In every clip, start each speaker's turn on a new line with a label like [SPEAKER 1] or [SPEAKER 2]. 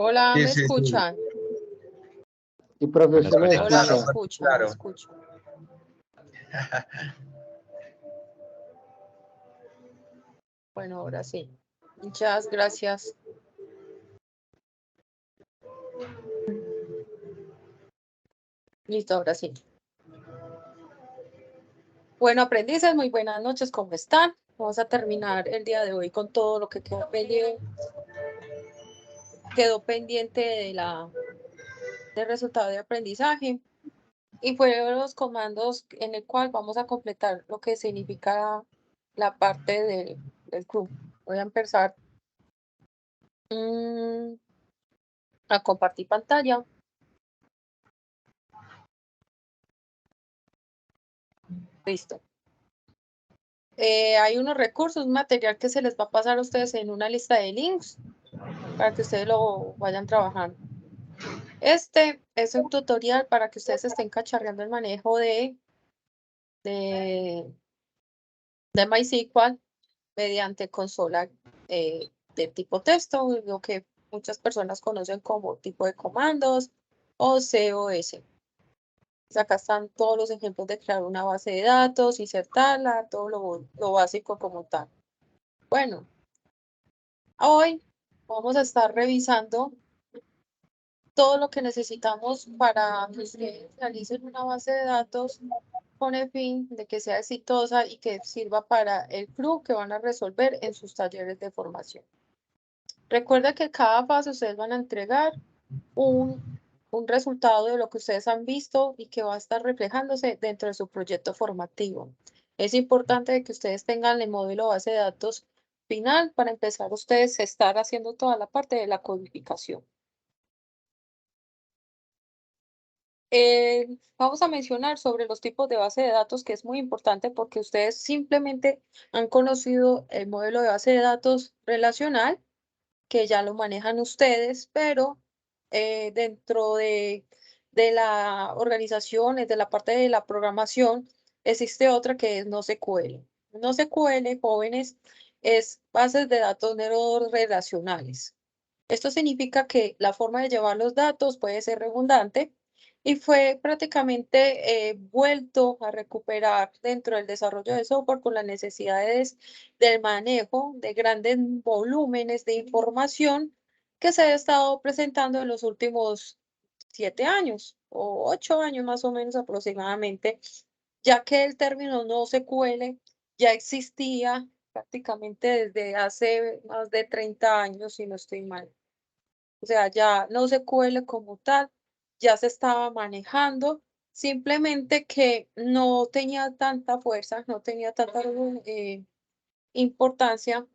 [SPEAKER 1] Hola,
[SPEAKER 2] Sí,
[SPEAKER 1] ¿me
[SPEAKER 2] sí, sí.
[SPEAKER 1] escuchan?
[SPEAKER 3] Y profesor, me
[SPEAKER 1] Hola, me
[SPEAKER 3] escucha.
[SPEAKER 1] escuchan,
[SPEAKER 2] Claro.
[SPEAKER 1] me escuchan. Bueno, ahora sí. Muchas gracias. Listo, ahora sí. Bueno, aprendices, muy buenas noches, ¿cómo están? Vamos a terminar el día de hoy con todo lo que quedó pendiente del resultado de aprendizaje. Y fueron los comandos en el cual vamos a completar lo que significa la parte del club. Voy a empezar a compartir pantalla. Listo. Hay unos recursos, un material que se les va a pasar a ustedes en una lista de links para que ustedes lo vayan trabajando. Este es un tutorial para que ustedes estén cacharreando el manejo de MySQL mediante consola de tipo texto, lo que muchas personas conocen como tipo de comandos o COS. Acá están todos los ejemplos de crear una base de datos, insertarla, todo lo básico como tal. Bueno, hoy vamos a estar revisando todo lo que necesitamos para que ustedes realicen una base de datos con el fin de que sea exitosa y que sirva para el club que van a resolver en sus talleres de formación. Recuerda que cada fase ustedes van a entregar un resultado de lo que ustedes han visto y que va a estar reflejándose dentro de su proyecto formativo. Es importante que ustedes tengan el módulo base de datos final para empezar ustedes a estar haciendo toda la parte de la codificación. Vamos a mencionar sobre los tipos de base de datos, que es muy importante porque ustedes simplemente han conocido el modelo de base de datos relacional, que ya lo manejan ustedes, pero dentro de la organización, de la parte de la programación, existe otra que es NoSQL. NoSQL, jóvenes, es bases de datos no relacionales. Esto significa que la forma de llevar los datos puede ser redundante y fue prácticamente vuelto a recuperar dentro del desarrollo de software con las necesidades del manejo de grandes volúmenes de información que se ha estado presentando en los últimos 7 años o 8 años más o menos aproximadamente, ya que el término NoSQL ya existía prácticamente desde hace más de 30 años, si no estoy mal. O sea, ya NoSQL como tal ya se estaba manejando, simplemente que no tenía tanta fuerza, no tenía tanta importancia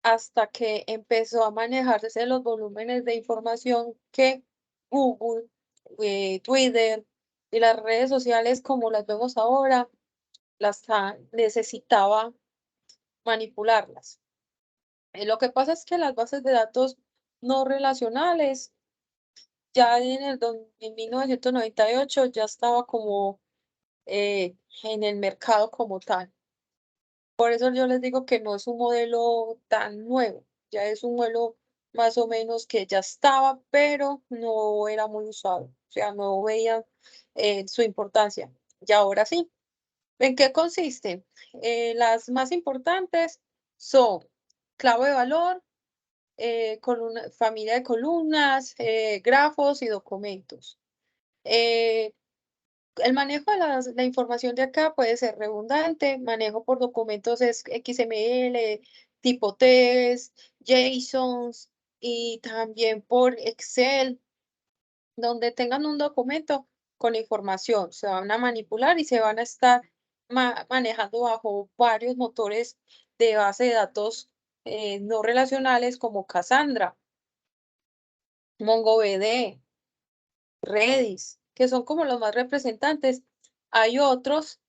[SPEAKER 1] hasta que empezó a manejarse los volúmenes de información que Google, Twitter y las redes sociales como las vemos ahora, necesitaba manipularlas. Lo que pasa es que las bases de datos no relacionales ya en 1998 ya estaba como en el mercado como tal. Por eso yo les digo que no es un modelo tan nuevo, ya es un modelo más o menos que ya estaba, pero no era muy usado, o sea, no veían su importancia. Y ahora sí. ¿En qué consiste? Las más importantes son clave de valor, familia de columnas, grafos y documentos. El manejo de la información de acá puede ser redundante, manejo por documentos es XML, tipo test, JSONs y también por Excel, donde tengan un documento con información, se van a manipular y se van a estar manejando bajo varios motores de base de datos no relacionales como Cassandra, MongoDB, Redis, que son como los más representantes. Hay otros,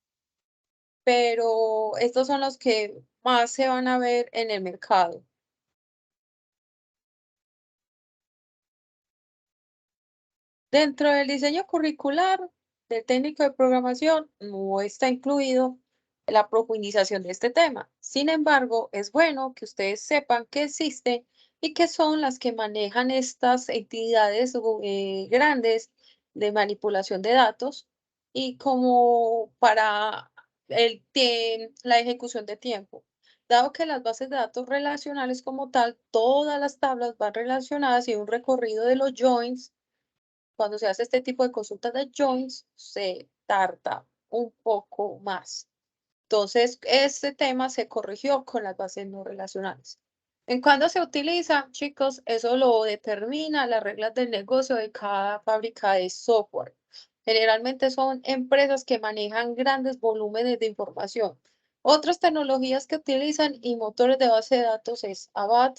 [SPEAKER 1] pero estos son los que más se van a ver en el mercado. Dentro del diseño curricular del técnico de programación no está incluido la profundización de este tema. Sin embargo, es bueno que ustedes sepan que existe y que son las que manejan estas entidades grandes de manipulación de datos y como para la ejecución de tiempo. Dado que las bases de datos relacionales como tal, todas las tablas van relacionadas y un recorrido de los joins, cuando se hace este tipo de consultas de joins, se tarda un poco más. Entonces, este tema se corrigió con las bases no relacionales. ¿En cuándo se utiliza, chicos? Eso lo determina las reglas del negocio de cada fábrica de software. Generalmente son empresas que manejan grandes volúmenes de información. Otras tecnologías que utilizan y motores de base de datos es ABAP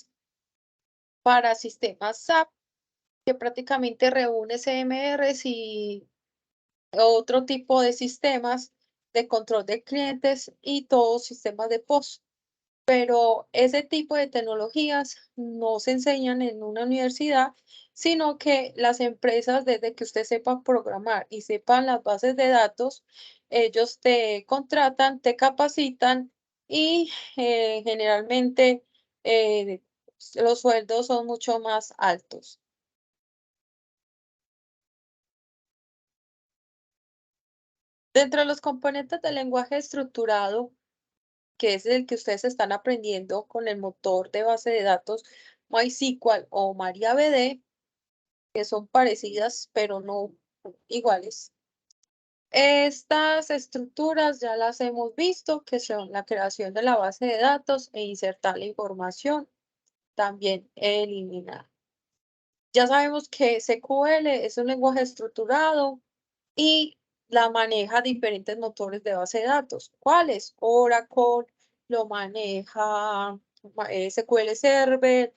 [SPEAKER 1] para sistemas SAP, que prácticamente reúne CMRs y otro tipo de sistemas de control de clientes y todos sistemas de POS. Pero ese tipo de tecnologías no se enseñan en una universidad, sino que las empresas, desde que usted sepa programar y sepan las bases de datos, ellos te contratan, te capacitan y generalmente eh, los sueldos son mucho más altos. Dentro de los componentes del lenguaje estructurado, que es el que ustedes están aprendiendo con el motor de base de datos MySQL o MariaDB, que son parecidas pero no iguales. Estas estructuras ya las hemos visto, que son la creación de la base de datos e insertar la información, también eliminar. Ya sabemos que SQL es un lenguaje estructurado y la maneja diferentes motores de base de datos. ¿Cuáles? Oracle, lo maneja SQL Server,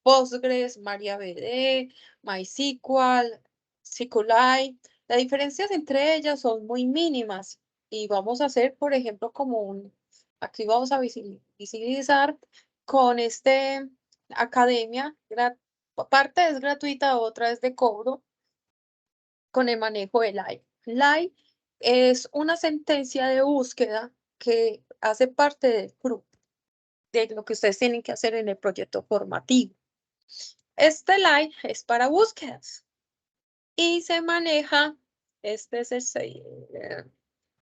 [SPEAKER 1] Postgres, MariaDB, MySQL, SQLite. Las diferencias entre ellas son muy mínimas y vamos a hacer, por ejemplo, aquí vamos a visibilizar con academia, parte es gratuita, otra es de cobro, con el manejo de LAI. LAI es una sentencia de búsqueda que hace parte del CRUD, de lo que ustedes tienen que hacer en el proyecto formativo. Este LAI es para búsquedas y se maneja, este es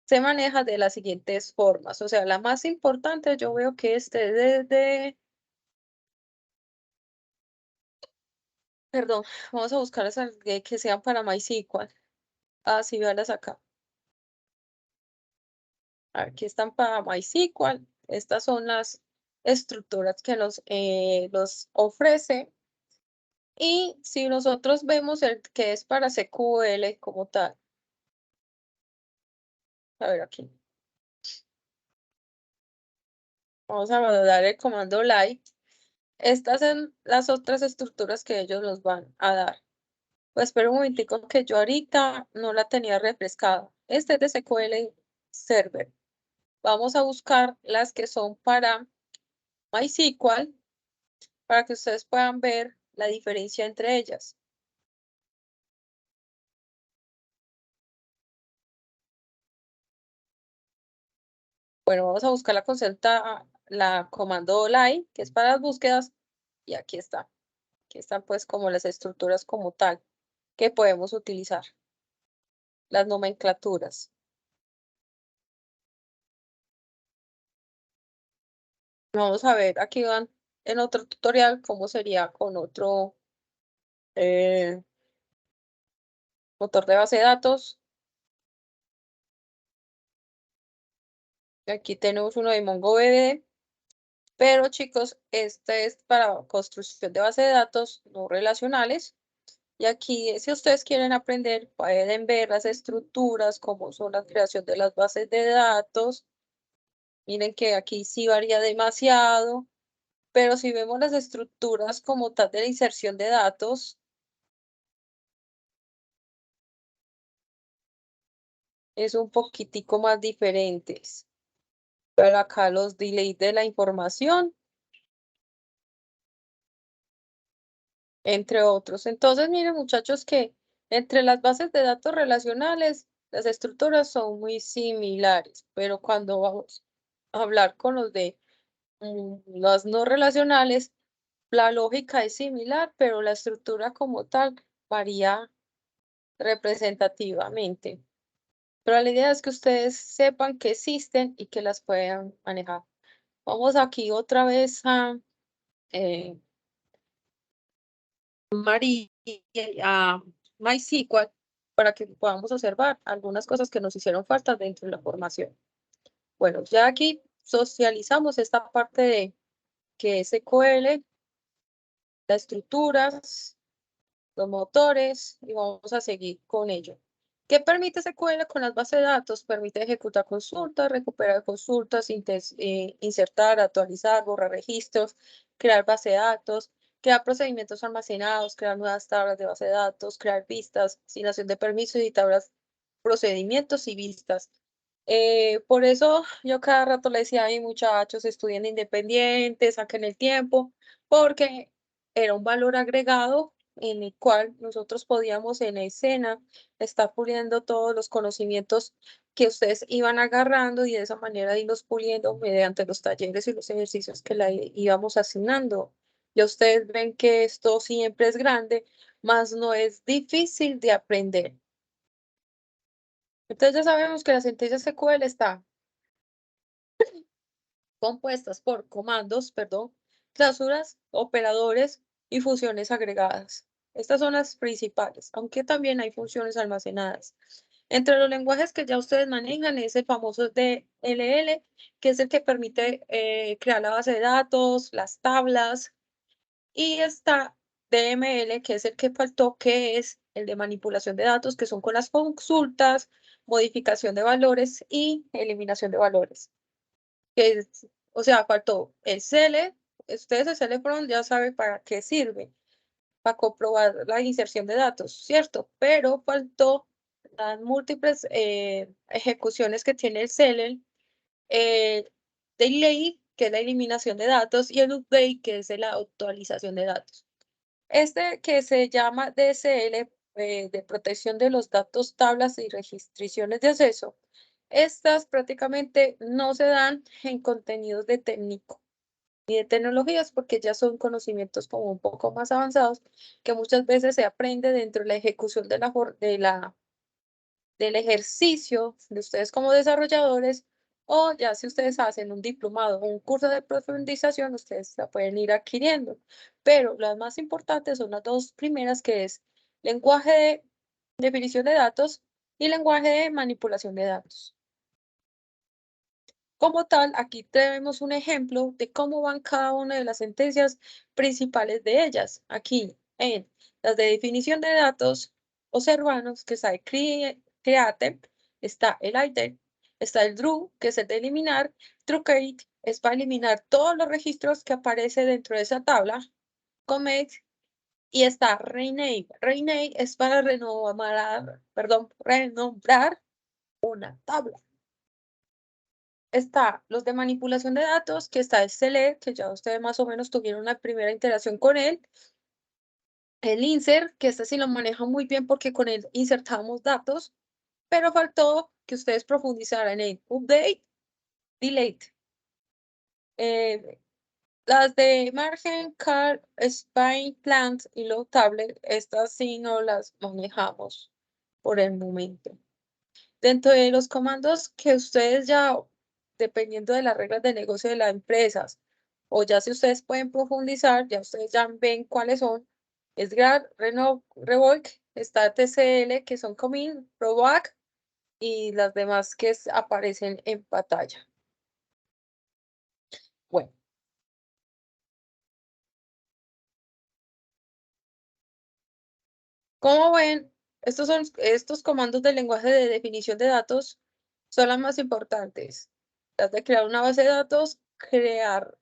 [SPEAKER 1] se maneja de las siguientes formas. O sea, la más importante, yo veo que perdón, vamos a buscar esas que sean para MySQL. Ah, sí, véalas acá. Aquí están para MySQL. Estas son las estructuras que los ofrece. Y si nosotros vemos el que es para SQL como tal, a ver aquí, vamos a dar el comando like. Estas son las otras estructuras que ellos nos van a dar. Pues espera un momentico que yo ahorita no la tenía refrescada. Este es de SQL Server. Vamos a buscar las que son para MySQL para que ustedes puedan ver la diferencia entre ellas. Bueno, vamos a buscar la comando line, que es para las búsquedas, y aquí está. Aquí están pues como las estructuras como tal que podemos utilizar, las nomenclaturas. Vamos a ver, aquí van en otro tutorial cómo sería con otro eh, motor de base de datos. Aquí tenemos uno de MongoDB, pero chicos, este es para construcción de base de datos no relacionales. Y aquí, si ustedes quieren aprender, pueden ver las estructuras, cómo son la creación de las bases de datos. Miren que aquí sí varía demasiado, pero si vemos las estructuras como tal de la inserción de datos, es un poquitico más diferentes. Pero acá los delays de la información, entre otros. Entonces, miren muchachos que entre las bases de datos relacionales, las estructuras son muy similares, pero cuando vamos a hablar con los de las no relacionales, La lógica es similar, pero la estructura como tal varía representativamente. Pero la idea es que ustedes sepan que existen y que las puedan manejar. Vamos aquí otra vez a eh, a MySQL para que podamos observar algunas cosas que nos hicieron falta dentro de la formación. Bueno, ya aquí socializamos esta parte de que es SQL, las estructuras, los motores, y vamos a seguir con ello. ¿Qué permite SQL con las bases de datos? Permite ejecutar consultas, recuperar consultas, insertar, actualizar, borrar registros, crear base de datos, crear procedimientos almacenados, crear nuevas tablas de base de datos, crear vistas, asignación de permisos y tablas, procedimientos y vistas. Por eso yo cada rato le decía a mis muchachos, estudien independientes, saquen el tiempo, porque era un valor agregado en el cual nosotros podíamos en escena estar puliendo todos los conocimientos que ustedes iban agarrando y de esa manera irlos puliendo mediante los talleres y los ejercicios que le íbamos asignando. Y ustedes ven que esto siempre es grande, mas no es difícil de aprender. Entonces ya sabemos que la sentencia SQL está compuestas por comandos, perdón, cláusulas, operadores y funciones agregadas. Estas son las principales, aunque también hay funciones almacenadas. Entre los lenguajes que ya ustedes manejan es el famoso DLL, que es el que permite crear la base de datos, las tablas, y está DML, que es el que faltó, que es el de manipulación de datos, que son con las consultas, modificación de valores y eliminación de valores. O sea, faltó el CL, ustedes el CL ya saben para qué sirve, para comprobar la inserción de datos, ¿cierto? Pero faltó las múltiples ejecuciones que tiene el CL, delay, que es la eliminación de datos, y el update, que es la actualización de datos. Este que se llama DSL, de protección de los datos, tablas y restricciones de acceso, estas prácticamente no se dan en contenidos de técnico ni de tecnologías porque ya son conocimientos como un poco más avanzados que muchas veces se aprende dentro de la ejecución del ejercicio de ustedes como desarrolladores, o ya si ustedes hacen un diplomado o un curso de profundización, ustedes la pueden ir adquiriendo. Pero las más importantes son las dos primeras, que es lenguaje de definición de datos y lenguaje de manipulación de datos. Como tal, aquí tenemos un ejemplo de cómo van cada una de las sentencias principales de ellas. Aquí en las de definición de datos, observamos que está el create, está el iter, está el drew, que es el de eliminar, truncate es para eliminar todos los registros que aparecen dentro de esa tabla, commit, y está rename. Rename es para renombrar una tabla. Está los de manipulación de datos, que está el select, que ya ustedes más o menos tuvieron una primera interacción con él. El insert, que este sí lo maneja muy bien porque con él insertamos datos, pero faltó que ustedes profundizaran en update, delete. Las de margen, car, spine, plant y load tablet, estas sí no las manejamos por el momento. Dentro de los comandos que ustedes ya, dependiendo de las reglas de negocio de las empresas, o ya si ustedes pueden profundizar, ya ustedes ya ven cuáles son, es grad, revoke, está TCL, que son commit, provoke, y las demás que aparecen en pantalla. Bueno. Como ven, estos comandos del lenguaje de definición de datos son las más importantes. Las de crear una base de datos, crear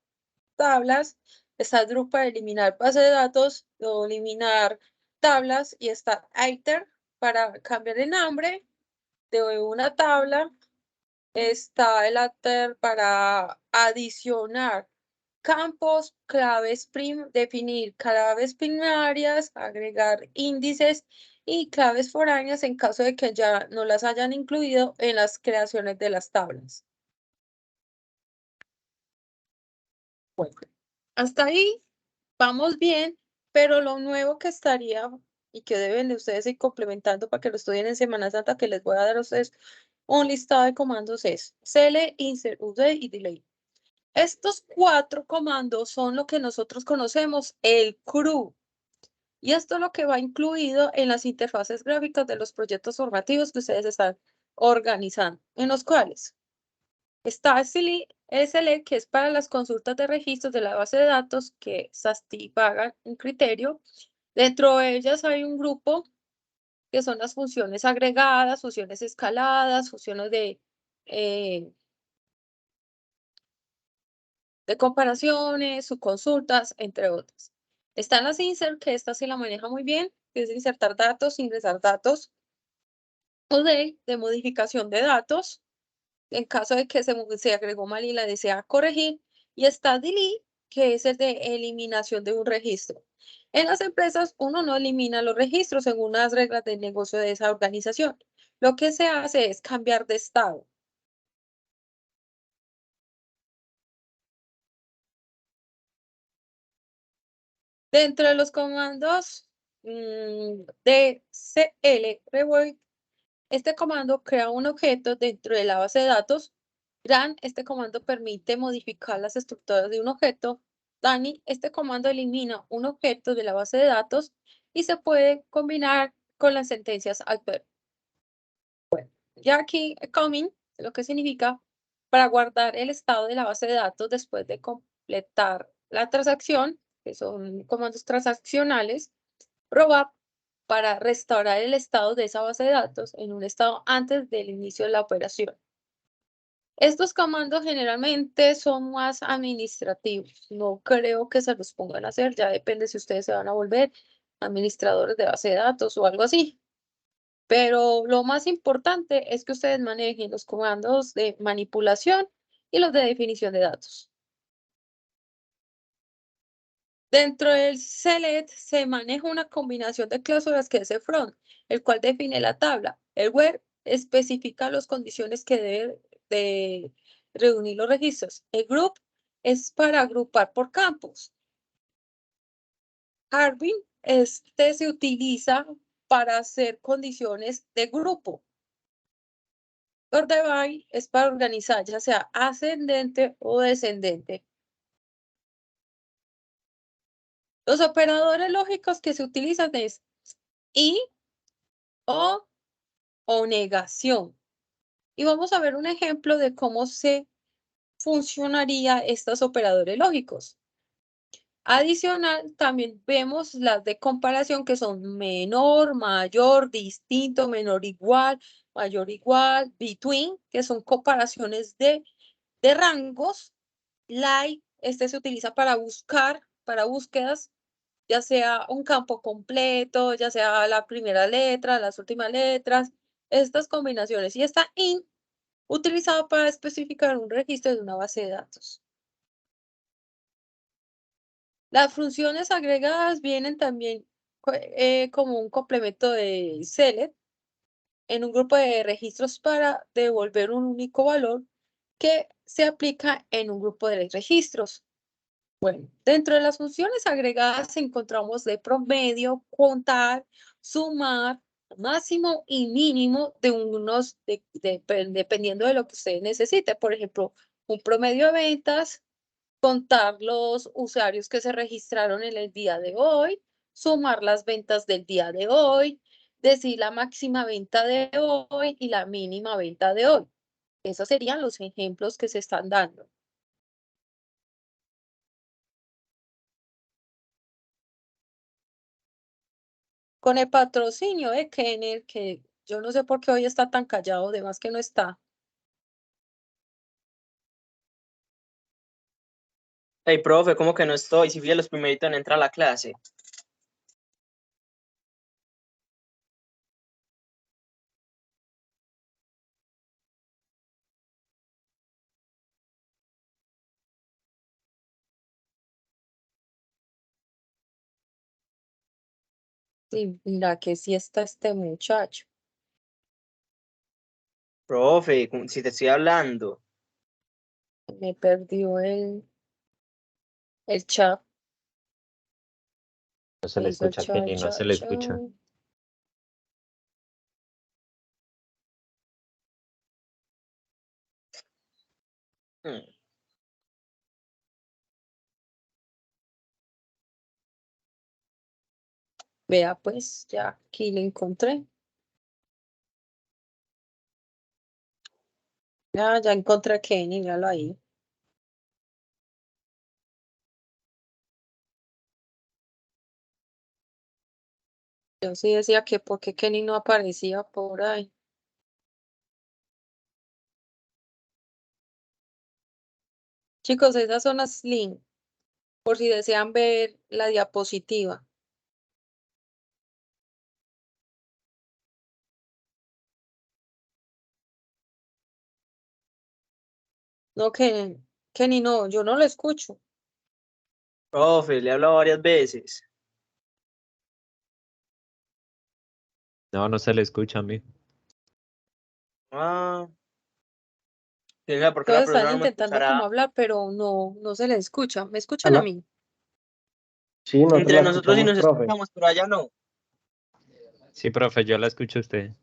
[SPEAKER 1] tablas, está Drupal para eliminar base de datos o eliminar tablas, y está iter para cambiar el nombre de una tabla, está el alter para adicionar campos, claves definir claves primarias, agregar índices y claves foráneas en caso de que ya no las hayan incluido en las creaciones de las tablas. Bueno, hasta ahí vamos bien, pero lo nuevo que estaría y que deben de ustedes ir complementando para que lo estudien en Semana Santa, que les voy a dar a ustedes un listado de comandos es cl, insert, update y delay. Estos 4 comandos son lo que nosotros conocemos el CRUD. Y esto es lo que va incluido en las interfaces gráficas de los proyectos formativos que ustedes están organizando, en los cuales está SLE, que es para las consultas de registros de la base de datos que satisfagan un criterio. Dentro de ellas hay un grupo que son las funciones agregadas, funciones escaladas, funciones de comparaciones, subconsultas, entre otras. Están las insert, que esta se la maneja muy bien, que es insertar datos, ingresar datos, o de modificación de datos, en caso de que se agregó mal y la desea corregir, y está delete, que es el de eliminación de un registro. En las empresas, uno no elimina los registros según las reglas del negocio de esa organización. Lo que se hace es cambiar de estado. Dentro de los comandos de CL Revolt, este comando crea un objeto dentro de la base de datos. GRAN, este comando permite modificar las estructuras de un objeto. DANI, este comando elimina un objeto de la base de datos y se puede combinar con las sentencias adverb. Bueno, ya aquí, coming, lo que significa para guardar el estado de la base de datos después de completar la transacción, que son comandos transaccionales. Probar para restaurar el estado de esa base de datos en un estado antes del inicio de la operación. Estos comandos generalmente son más administrativos. No creo que se los pongan a hacer. Ya depende si ustedes se van a volver administradores de base de datos o algo así. Pero lo más importante es que ustedes manejen los comandos de manipulación y los de definición de datos. Dentro del select se maneja una combinación de cláusulas que es el front, el cual define la tabla. El where especifica las condiciones que debe de reunir los registros. El group es para agrupar por campos. Arvin, este se utiliza para hacer condiciones de grupo. Order by es para organizar, ya sea ascendente o descendente. Los operadores lógicos que se utilizan es y, o negación. Y vamos a ver un ejemplo de cómo se funcionaría estos operadores lógicos. Adicional, también vemos las de comparación que son menor, mayor, distinto, menor igual, mayor igual, between, que son comparaciones de rangos. Like, este se utiliza para buscar, para búsquedas, ya sea un campo completo, ya sea la primera letra, las últimas letras, estas combinaciones. Y está in, utilizado para especificar un registro de una base de datos. Las funciones agregadas vienen también como un complemento de select en un grupo de registros para devolver un único valor que se aplica en un grupo de registros. Bueno, dentro de las funciones agregadas encontramos de promedio, contar, sumar, máximo y mínimo de unos, dependiendo de lo que usted necesite. Por ejemplo, un promedio de ventas, contar los usuarios que se registraron en el día de hoy, sumar las ventas del día de hoy, decir la máxima venta de hoy y la mínima venta de hoy. Esos serían los ejemplos que se están dando. Con el patrocinio de Kenner, que yo no sé por qué hoy está tan callado, de más que no está.
[SPEAKER 2] Hey, profe, ¿cómo que no estoy? Si fui de los primeritos en entrar a la clase.
[SPEAKER 1] Sí, mira que sí está este muchacho.
[SPEAKER 2] Profe, si te estoy hablando.
[SPEAKER 1] Me perdió el chat.
[SPEAKER 4] No se le
[SPEAKER 1] Eso,
[SPEAKER 4] escucha,
[SPEAKER 1] cha,
[SPEAKER 4] Kenny, no
[SPEAKER 1] cha,
[SPEAKER 4] se le
[SPEAKER 1] cha.
[SPEAKER 4] escucha.
[SPEAKER 2] Hmm.
[SPEAKER 1] Vea, pues, ya aquí lo encontré. Ya encontré a Kenny, míralo ahí. Yo sí decía que por qué Kenny no aparecía por ahí. Chicos, esas son las links, por si desean ver la diapositiva. No, Kenny, no, yo no lo escucho.
[SPEAKER 2] Profe, le he hablado varias veces.
[SPEAKER 4] No, no se le escucha a mí.
[SPEAKER 2] Ah. ¿Quién sabe por qué la
[SPEAKER 1] Todos están
[SPEAKER 2] profesora no me
[SPEAKER 1] intentando como
[SPEAKER 2] escuchará?
[SPEAKER 1] hablar, pero no se les escucha. ¿Me escuchan a
[SPEAKER 3] Hola.
[SPEAKER 1] mí?
[SPEAKER 3] Sí, nosotros
[SPEAKER 2] Entre
[SPEAKER 3] la
[SPEAKER 2] nosotros sí
[SPEAKER 3] escuchamos,
[SPEAKER 2] nos
[SPEAKER 3] profe.
[SPEAKER 2] escuchamos, pero allá no.
[SPEAKER 4] Sí, profe, yo la escucho a usted.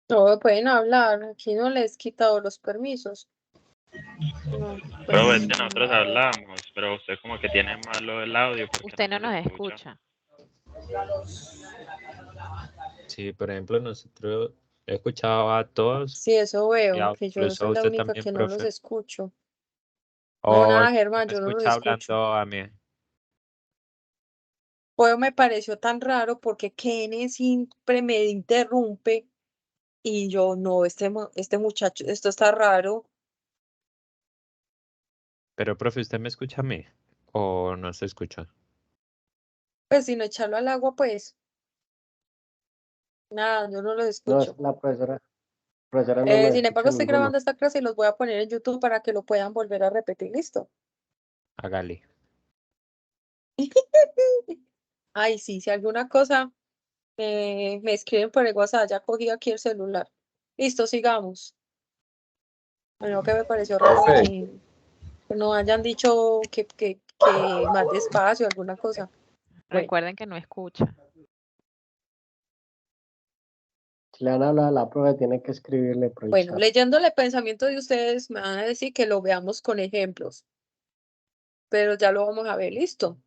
[SPEAKER 1] No pueden hablar, aquí no les he quitado los permisos. No,
[SPEAKER 5] Pero es
[SPEAKER 1] pues,
[SPEAKER 5] que nosotros
[SPEAKER 1] a ver.
[SPEAKER 5] hablamos, pero usted como que tiene malo el audio porque
[SPEAKER 6] Usted no
[SPEAKER 5] no
[SPEAKER 6] nos
[SPEAKER 5] escucha.
[SPEAKER 6] escucha.
[SPEAKER 4] Sí, por ejemplo, nosotros he escuchado a todos,
[SPEAKER 1] Sí, eso veo, que yo
[SPEAKER 4] incluso
[SPEAKER 1] soy
[SPEAKER 4] a
[SPEAKER 1] la
[SPEAKER 4] usted
[SPEAKER 1] única
[SPEAKER 4] también,
[SPEAKER 1] que no los
[SPEAKER 4] profe.
[SPEAKER 1] escucho. No,
[SPEAKER 4] O
[SPEAKER 1] nada,
[SPEAKER 4] no
[SPEAKER 1] Germán,
[SPEAKER 4] me
[SPEAKER 1] yo no los
[SPEAKER 4] escucha
[SPEAKER 1] escucho.
[SPEAKER 4] hablando a mí.
[SPEAKER 1] Pues me pareció tan raro porque Kenny siempre me interrumpe y yo no, este muchacho, esto está raro.
[SPEAKER 4] Pero, profe, ¿usted me escucha a mí? ¿O no se escucha?
[SPEAKER 1] Pues si no echarlo al agua, pues nada, yo no los
[SPEAKER 3] No,
[SPEAKER 1] escucho.
[SPEAKER 3] la profesora no nos
[SPEAKER 1] Sin embargo,
[SPEAKER 3] escucha a
[SPEAKER 1] estoy
[SPEAKER 3] ninguno.
[SPEAKER 1] grabando esta clase y los voy a poner en YouTube para que lo puedan volver a repetir. ¿Listo?
[SPEAKER 4] Hágale.
[SPEAKER 1] Ay, sí, si alguna cosa me escriben por el WhatsApp, ya cogí aquí el celular. Listo, sigamos. Bueno, que me pareció raro
[SPEAKER 7] Profe,
[SPEAKER 1] que no hayan dicho que más despacio, alguna cosa. Bueno,
[SPEAKER 6] Recuerden que no escucha.
[SPEAKER 3] Si le han hablado a la profe, tiene que escribirle por el
[SPEAKER 1] bueno,
[SPEAKER 3] chat.
[SPEAKER 1] leyéndole el pensamiento de ustedes, me van a decir que lo veamos con ejemplos, pero ya lo vamos a ver, listo.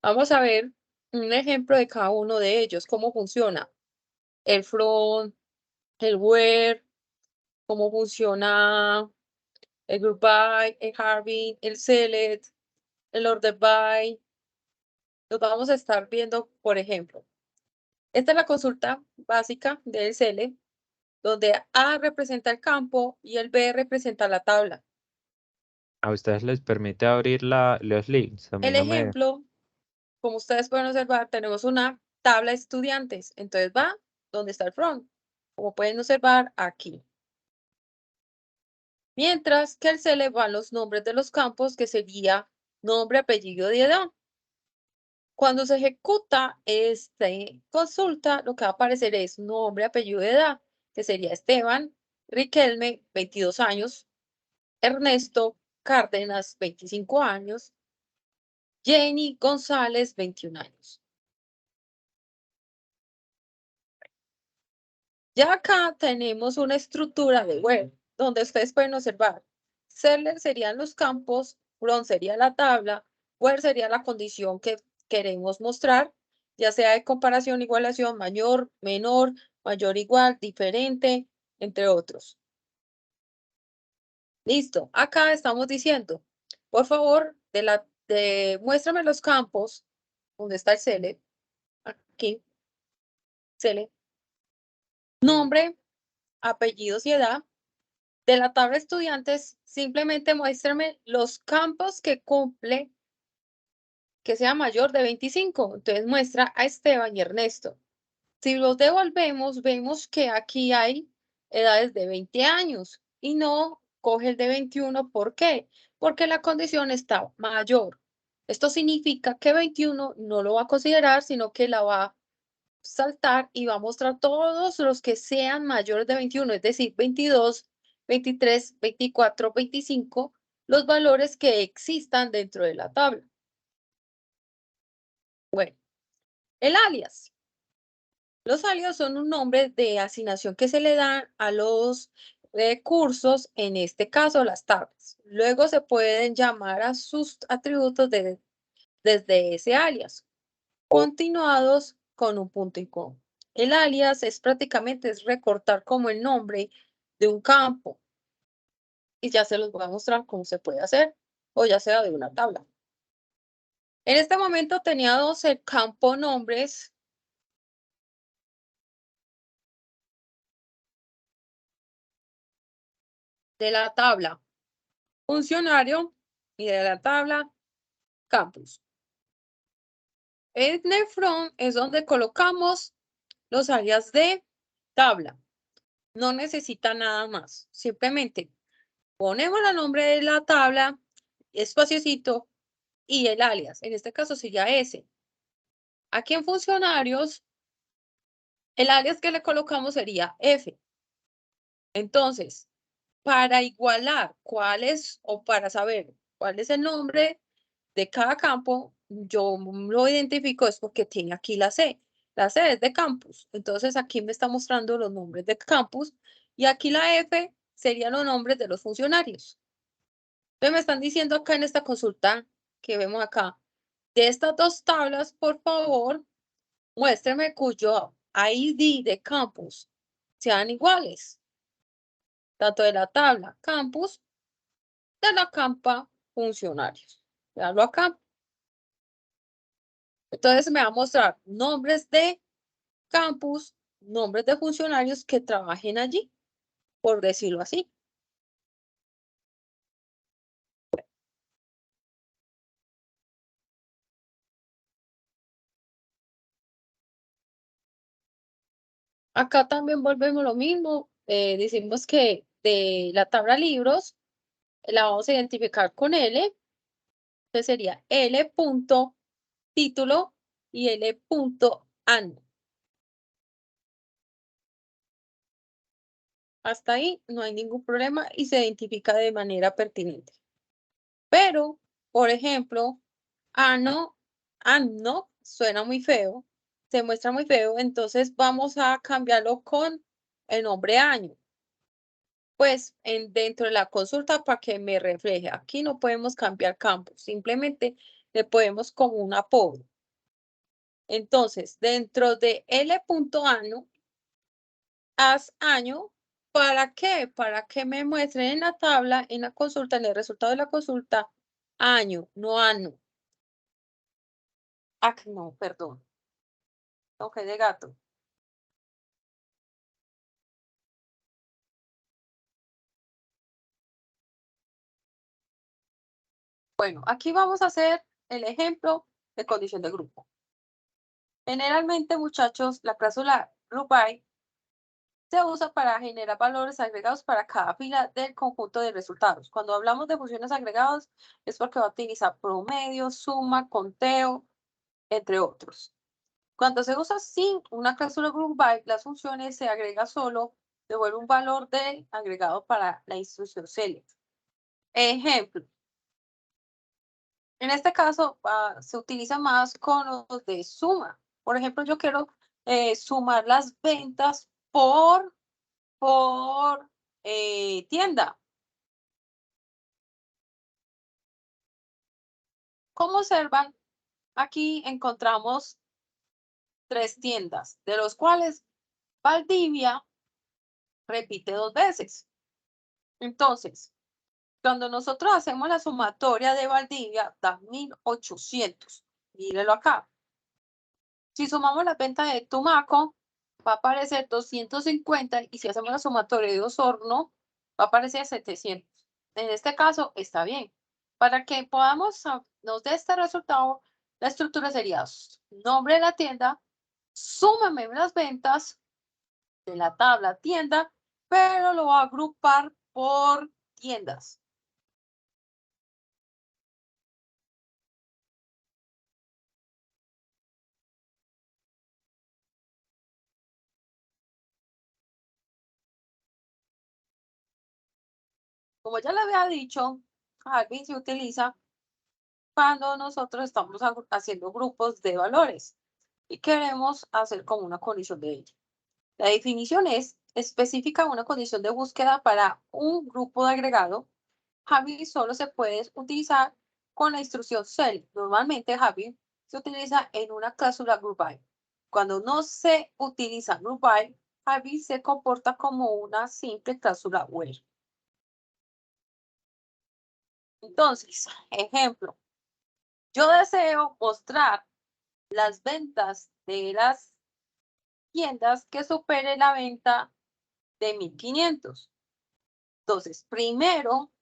[SPEAKER 1] Vamos a ver un ejemplo de cada uno de ellos, cómo funciona el front, el where, cómo funciona el group by, el Harvey, el select, el order by. Los vamos a estar viendo, por ejemplo. Esta es la consulta básica del select, donde A representa el campo y el B representa la tabla.
[SPEAKER 4] ¿A ustedes les permite abrir los links? A mí
[SPEAKER 1] El
[SPEAKER 4] no me...
[SPEAKER 1] ejemplo, como ustedes pueden observar, tenemos una tabla de estudiantes. Entonces va donde está el front, como pueden observar aquí. Mientras que el select van los nombres de los campos, que sería nombre, apellido y edad. Cuando se ejecuta esta consulta, lo que va a aparecer es nombre, apellido y edad, que sería Esteban Riquelme, 22 años, Ernesto Cárdenas, 25 años, Jenny González, 21 años. Ya acá tenemos una estructura de web, donde ustedes pueden observar. Seller serían los campos, front sería la tabla, where sería la condición que queremos mostrar, ya sea de comparación, igualación, mayor, menor, mayor, igual, diferente, entre otros. Listo. Acá estamos diciendo, por favor, muéstrame los campos, donde está el select, aquí, select, nombre, apellidos y edad. de la tabla de estudiantes, simplemente muéstrame los campos que cumple, que sea mayor de 25. Entonces muestra a Esteban y Ernesto. Si los devolvemos, vemos que aquí hay edades de 20 años y no coge el de 21. ¿Por qué? Porque la condición está mayor. Esto significa que 21 no lo va a considerar, sino que la va a saltar y va a mostrar todos los que sean mayores de 21, es decir, 22, 23, 24, 25, los valores que existan dentro de la tabla. Bueno, el alias. Los alias son un nombre de asignación que se le dan a los recursos, en este caso las tablas. Luego se pueden llamar a sus atributos desde ese alias, continuados con un punto y coma. El alias es prácticamente recortar como el nombre de un campo. Y ya se los voy a mostrar cómo se puede hacer, o ya sea de una tabla. En este momento tenía dos el campo nombres. De la tabla funcionario y de la tabla campus. En el front es donde colocamos los alias de tabla. No necesita nada más. Simplemente ponemos el nombre de la tabla, espaciocito y el alias. En este caso sería ese. Aquí en funcionarios, el alias que le colocamos sería F. Entonces, para igualar cuál es o para saber cuál es el nombre de cada campo, yo lo identifico es porque tiene aquí la C. La C es de campus. Entonces aquí me está mostrando los nombres de campus y aquí la F serían los nombres de los funcionarios. Entonces me están diciendo acá en esta consulta que vemos acá, de estas dos tablas, por favor, muéstrame cuyo ID de campus sean iguales. Tanto de la tabla campus, de la campa funcionarios. Veanlo acá. Entonces me va a mostrar nombres de campus, nombres de funcionarios que trabajen allí, por decirlo así. Acá también volvemos lo mismo. Decimos que de la tabla libros la vamos a identificar con L. Entonces sería L punto título y L punto año. Hasta ahí no hay ningún problema y se identifica de manera pertinente. Pero, por ejemplo, ano suena muy feo, se muestra muy feo, entonces vamos a cambiarlo con el nombre año. Pues dentro de la consulta para que me refleje. Aquí no podemos cambiar campos, simplemente le podemos como un apodo. Entonces, dentro de L.ano, haz año. ¿Para qué? Para que me muestren en la tabla, en la consulta, en el resultado de la consulta, año, no ano. Ah, no, perdón. Ok, de gato. Bueno, aquí vamos a hacer el ejemplo de condición de grupo. Generalmente, muchachos, la cláusula group by se usa para generar valores agregados para cada fila del conjunto de resultados. Cuando hablamos de funciones agregadas es porque va a utilizar promedio, suma, conteo, entre otros. Cuando se usa sin una cláusula group by, las funciones se agrega solo, devuelve un valor de agregado para la instrucción select. Ejemplo. En este caso se utiliza más con los de suma. Por ejemplo, yo quiero sumar las ventas por tienda. Como observan, aquí encontramos 3 tiendas, de los cuales Valdivia repite 2 veces. Entonces, cuando nosotros hacemos la sumatoria de Valdivia, da 1800. Mírenlo acá. Si sumamos la venta de Tumaco, va a aparecer 250. Y si hacemos la sumatoria de Osorno, va a aparecer 700. En este caso está bien. Para que podamos nos dé este resultado, la estructura sería nombre de la tienda, súmame las ventas de la tabla tienda, pero lo va a agrupar por tiendas. Como ya le había dicho, Calvin se utiliza cuando nosotros estamos haciendo grupos de valores y queremos hacer como una condición de ella. La definición es específica una condición de búsqueda para un grupo de agregado. Javi solo se puede utilizar con la instrucción select. Normalmente Javi se utiliza en una cláusula group by. Cuando no se utiliza group by, Javi se comporta como una simple cláusula where. Entonces, ejemplo, yo deseo mostrar las ventas de las tiendas que supere la venta de 1500. Entonces, primero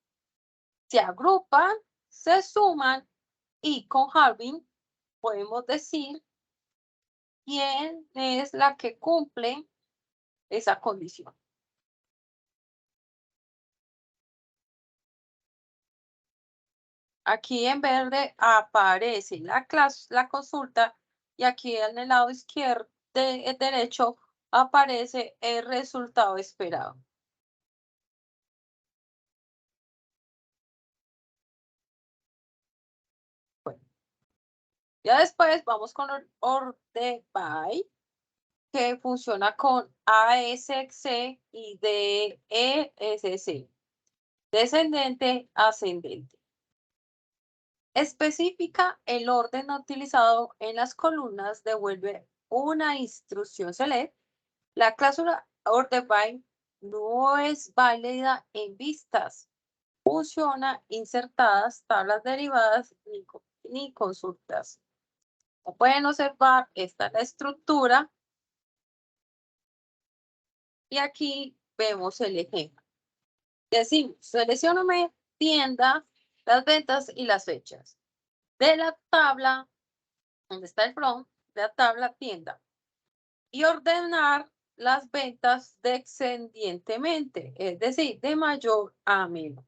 [SPEAKER 1] se agrupan, se suman y con Harvey podemos decir quién es la que cumple esa condición. Aquí en verde aparece la consulta y aquí en el lado izquierdo derecho aparece el resultado esperado. Bueno, ya después vamos con order by, que funciona con ASC y DESC, descendente, ascendente. Especifica el orden utilizado en las columnas, devuelve una instrucción select. La cláusula order by no es válida en vistas. Funciona insertadas, tablas derivadas ni consultas. Como pueden observar, esta es la estructura. Y aquí vemos el ejemplo. Decimos, seleccióname tienda, las ventas y las fechas. De la tabla, donde está el front, de la tabla tienda. Y ordenar las ventas descendientemente, es decir, de mayor a menor.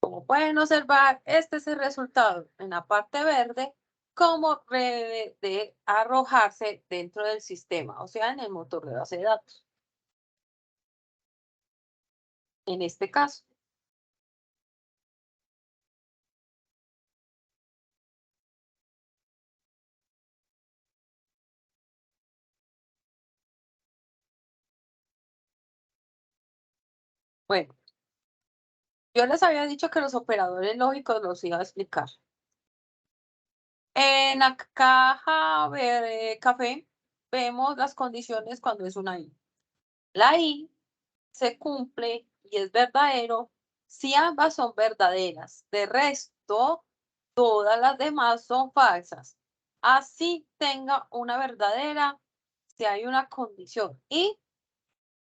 [SPEAKER 1] Como pueden observar, este es el resultado en la parte verde, como debe de arrojarse dentro del sistema, o sea, en el motor de base de datos. En este caso. Bueno, yo les había dicho que los operadores lógicos los iba a explicar. En la caja café vemos las condiciones cuando es una I. La I se cumple y es verdadero si ambas son verdaderas. De resto, todas las demás son falsas. Así tenga una verdadera, si hay una condición y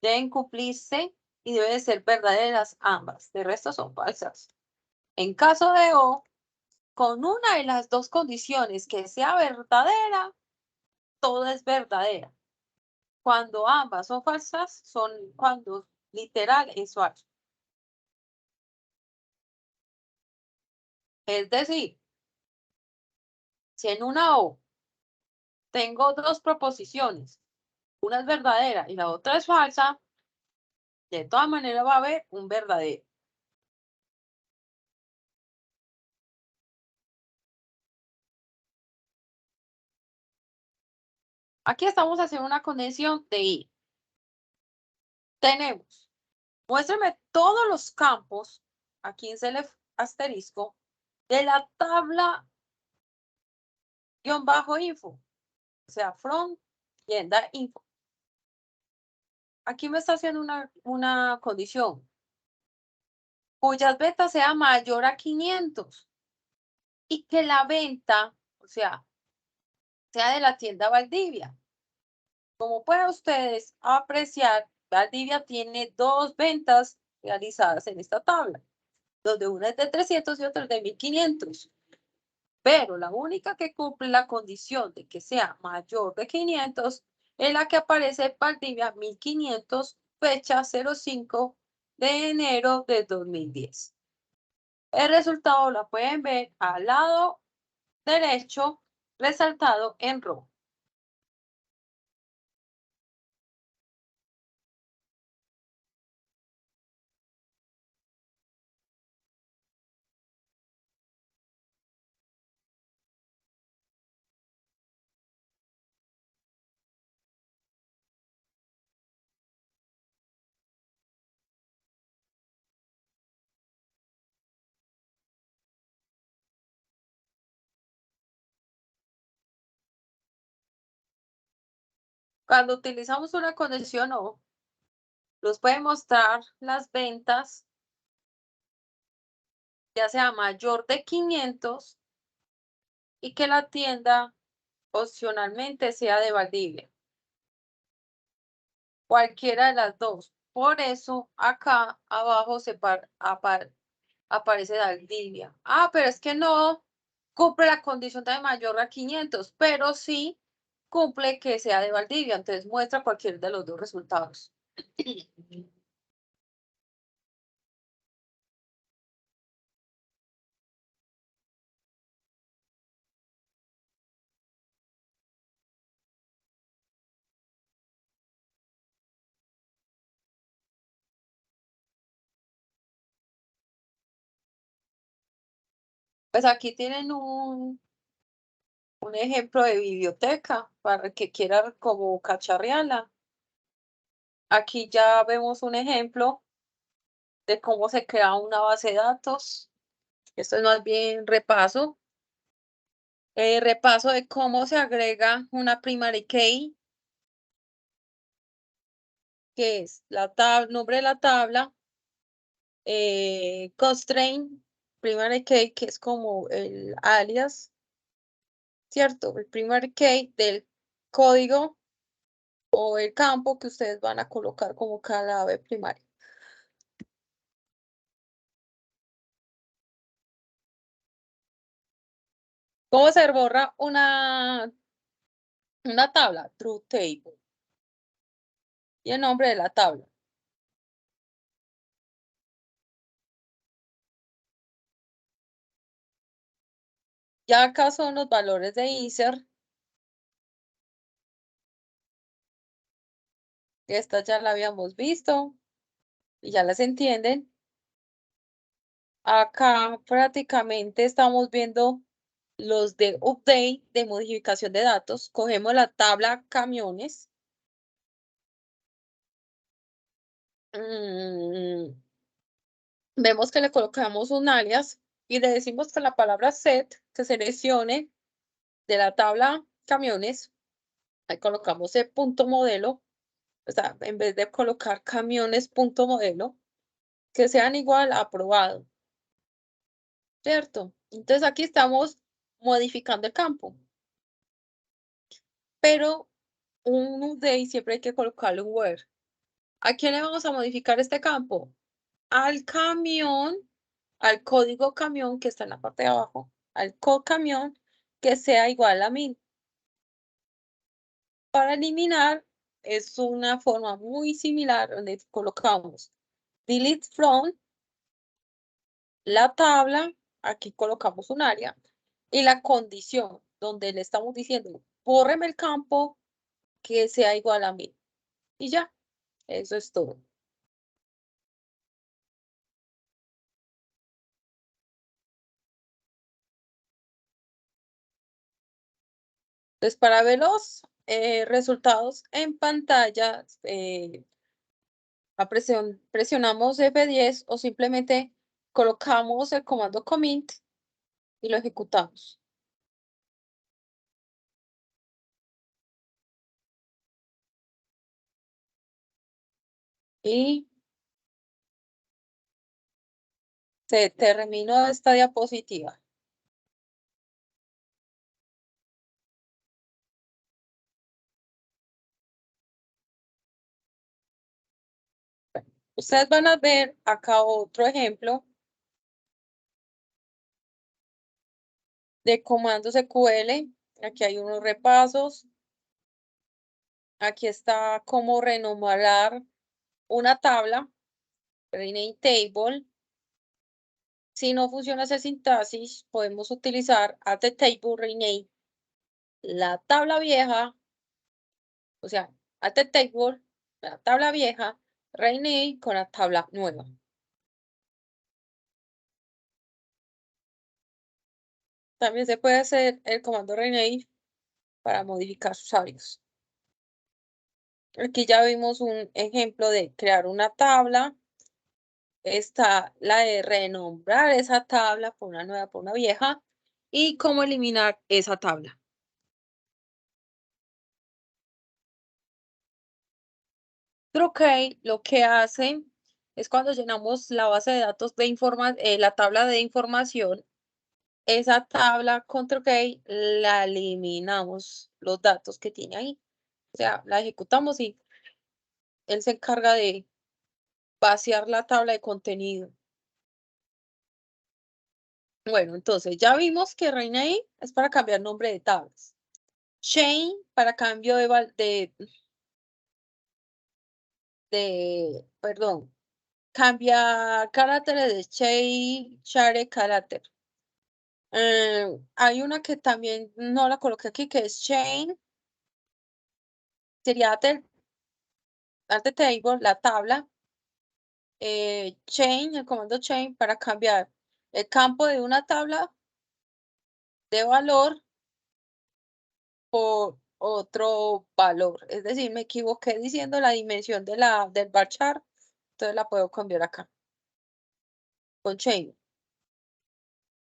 [SPEAKER 1] deben cumplirse y deben ser verdaderas ambas. De resto son falsas. En caso de O, con una de las dos condiciones que sea verdadera, toda es verdadera. Cuando ambas son falsas, son cuando literal es falso. Es decir, si en una O tengo dos proposiciones, una es verdadera y la otra es falsa, de todas maneras va a haber un verdadero. Aquí estamos haciendo una conexión de I. Tenemos, muéstrame todos los campos, aquí en el asterisco, de la tabla _info, o sea, front tienda info. Aquí me está haciendo una condición, cuyas ventas sea mayor a 500 y que la venta, o sea de la tienda Valdivia. Como pueden ustedes apreciar, Valdivia tiene dos ventas realizadas en esta tabla, donde una es de 300 y otra es de 1500. Pero la única que cumple la condición de que sea mayor de 500 es la que aparece Valdivia 1500, fecha 05 de enero de 2010. El resultado lo pueden ver al lado derecho, resaltado en rojo. Cuando utilizamos una condición o nos puede mostrar las ventas, ya sea mayor de 500 y que la tienda opcionalmente sea de Valdivia. Cualquiera de las dos. Por eso acá abajo aparece Valdivia. Ah, pero es que no cumple la condición de mayor a 500, pero sí cumple que sea de Valdivia. Entonces muestra cualquier de los dos resultados. Pues aquí tienen un ejemplo de biblioteca para el que quiera como cacharrearla. Aquí ya vemos un ejemplo de cómo se crea una base de datos. Esto es más bien repaso. Repaso de cómo se agrega una primary key, que es la nombre de la tabla, constraint, primary key, que es como el alias, ¿cierto? El primary key del código o el campo que ustedes van a colocar como clave primaria. ¿Cómo se borra una tabla? Truth table. Y el nombre de la tabla. Ya acá son los valores de insert. Esta ya la habíamos visto y ya las entienden. Acá prácticamente estamos viendo los de update, de modificación de datos. Cogemos la tabla camiones. Vemos que le colocamos un alias y le decimos que la palabra set se seleccione de la tabla camiones. Ahí colocamos el punto modelo. O sea, en vez de colocar camiones punto modelo, que sean igual a aprobado. ¿Cierto? Entonces aquí estamos modificando el campo. Pero un update siempre hay que colocarle un where. ¿A quién le vamos a modificar este campo? Al camión, al código camión que está en la parte de abajo, al camión que sea igual a 1000. Para eliminar es una forma muy similar donde colocamos delete from, la tabla, aquí colocamos un área, y la condición donde le estamos diciendo, bórreme el campo que sea igual a 1000. Y ya, eso es todo. Entonces, para ver los resultados en pantalla, presionamos F10 o simplemente colocamos el comando commit y lo ejecutamos. Y se terminó esta diapositiva. Ustedes van a ver acá otro ejemplo de comandos SQL. Aquí hay unos repasos. Aquí está cómo renombrar una tabla, rename table. Si no funciona esa sintaxis, podemos utilizar add the table rename la tabla vieja, o sea, add the table, la tabla vieja, rename con la tabla nueva. También se puede hacer el comando rename para modificar sus áreas. Aquí ya vimos un ejemplo de crear una tabla. Está la de renombrar esa tabla por una nueva, por una vieja, y cómo eliminar esa tabla. TrueCrate lo que hace es cuando llenamos la base de datos de la tabla de información, esa tabla con TrueCrate la eliminamos los datos que tiene ahí. O sea, la ejecutamos y él se encarga de vaciar la tabla de contenido. Bueno, entonces ya vimos que rename es para cambiar nombre de tablas. Change para cambio perdón, cambia caracteres de change, share carácter. Hay una que también no la coloqué aquí, que es change. Sería add the table, la tabla. Change, el comando change para cambiar el campo de una tabla de valor por otro valor. Es decir, me equivoqué diciendo la dimensión del varchar, entonces la puedo cambiar acá con change.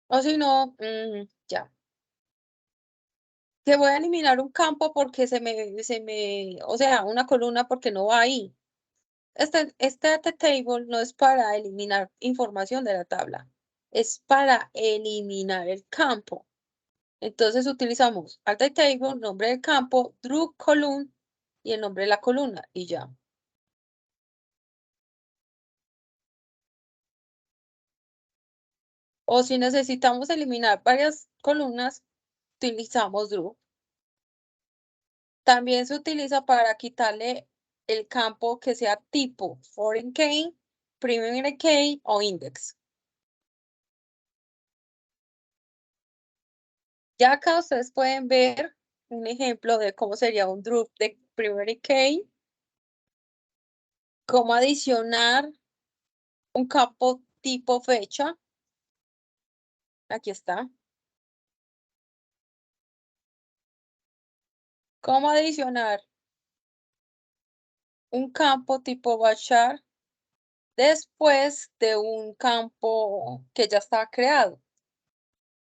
[SPEAKER 1] O si no, ya. Que voy a eliminar un campo porque o sea, una columna porque no va ahí. Este table no es para eliminar información de la tabla, es para eliminar el campo. Entonces utilizamos alt table, nombre del campo, draw column y el nombre de la columna y ya. O si necesitamos eliminar varias columnas, utilizamos draw. También se utiliza para quitarle el campo que sea tipo foreign key, primary key o index. Ya acá ustedes pueden ver un ejemplo de cómo sería un draw de primary key, cómo adicionar un campo tipo fecha. Aquí está. Cómo adicionar un campo tipo varchar después de un campo que ya está creado.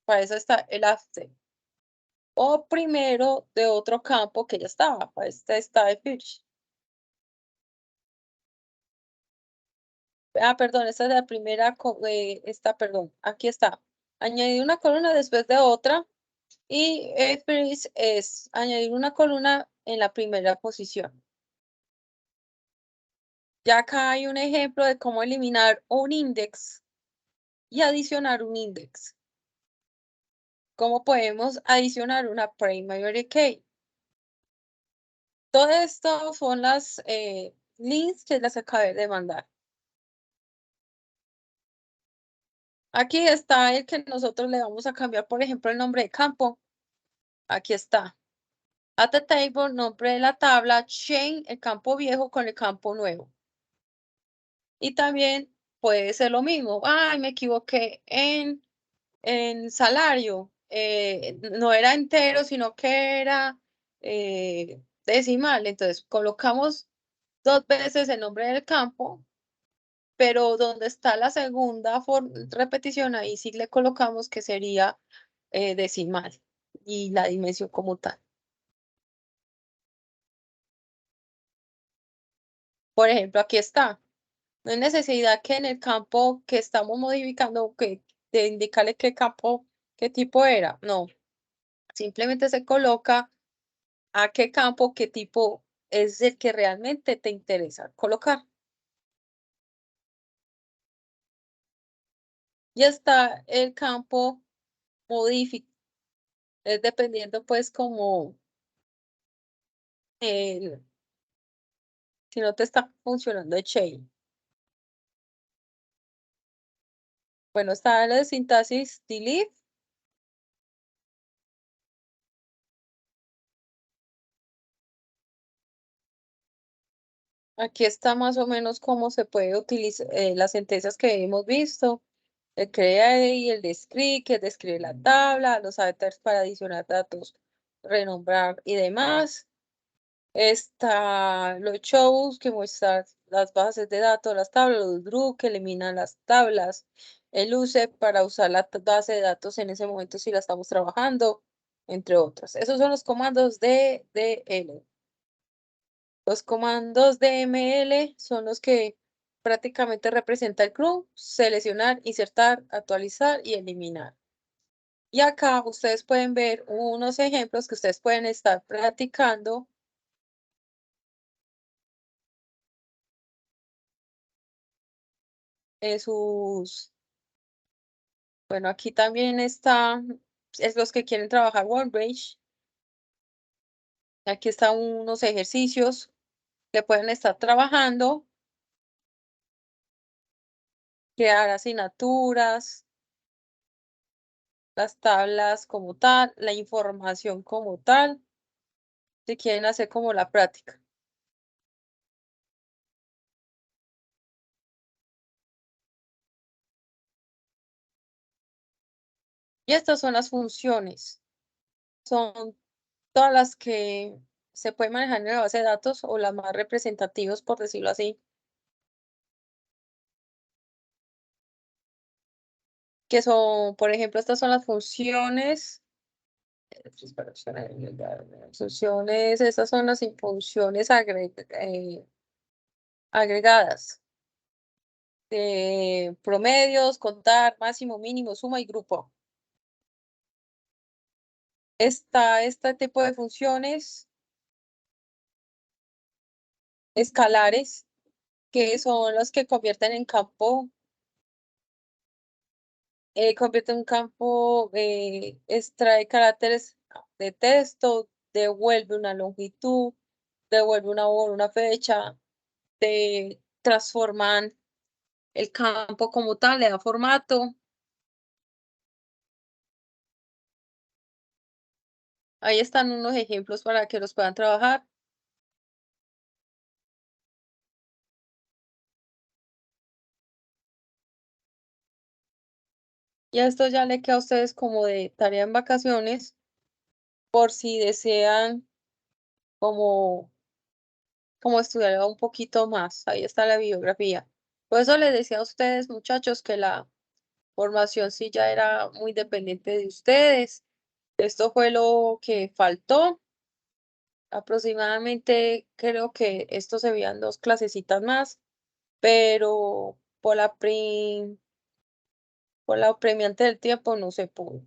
[SPEAKER 1] Para eso está el after. O primero de otro campo que ya estaba. Para este está el finish. Perdón, esta es la primera, perdón, aquí está. Añadir una columna después de otra. Y finish es añadir una columna en la primera posición. Ya acá hay un ejemplo de cómo eliminar un index y adicionar un index. ¿Cómo podemos adicionar una primary key? Todo esto son las links que les acabé de mandar. Aquí está el que nosotros le vamos a cambiar, por ejemplo, el nombre de campo. Aquí está. At the table, nombre de la tabla, change el campo viejo con el campo nuevo. Y también puede ser lo mismo. Ay, me equivoqué en salario. No era entero, sino que era decimal. Entonces colocamos 2 veces el nombre del campo, pero donde está la segunda repetición, ahí sí le colocamos que sería decimal y la dimensión como tal. Por ejemplo, aquí está. No hay necesidad que en el campo que estamos modificando, de indicarle qué campo, qué tipo era. No, simplemente se coloca a qué campo, qué tipo es el que realmente te interesa colocar. Y está el campo modific, es dependiendo pues como el, si no te está funcionando el chain. Bueno, está la de sintaxis delete. Aquí está más o menos cómo se puede utilizar las sentencias que hemos visto. El create, el describe, que describe la tabla, los adapters para adicionar datos, renombrar y demás. Está los shows que muestran las bases de datos, las tablas, los drew que eliminan las tablas, el use para usar la base de datos en ese momento si la estamos trabajando, entre otros. Esos son los comandos de DL. Los comandos de ML son los que prácticamente representa el CRUD, seleccionar, insertar, actualizar y eliminar. Y acá ustedes pueden ver unos ejemplos que ustedes pueden estar practicando. Bueno, aquí también está, es los que quieren trabajar OneBridge. Aquí están unos ejercicios que pueden estar trabajando. Crear asignaturas, las tablas como tal, la información como tal, si quieren hacer como la práctica. Y estas son las funciones. Son todas las que se pueden manejar en la base de datos o las más representativas, por decirlo así. Que son, por ejemplo, estas son las funciones. Funciones, estas son las funciones agregadas. De promedios, contar, máximo, mínimo, suma y grupo. Está este tipo de funciones escalares, que son las que convierten en campo, convierten en campo, extrae caracteres de texto, devuelve una longitud, devuelve una hora, una fecha, transforman el campo como tal, le da formato. Ahí están unos ejemplos para que los puedan trabajar. Y esto ya le queda a ustedes como de tarea en vacaciones, por si desean como, como estudiar un poquito más. Ahí está la bibliografía. Por eso les decía a ustedes, muchachos, que la formación sí ya era muy dependiente de ustedes. Esto fue lo que faltó. Aproximadamente creo que esto se veían 2 clasecitas más, pero por la premiante del tiempo no se pudo.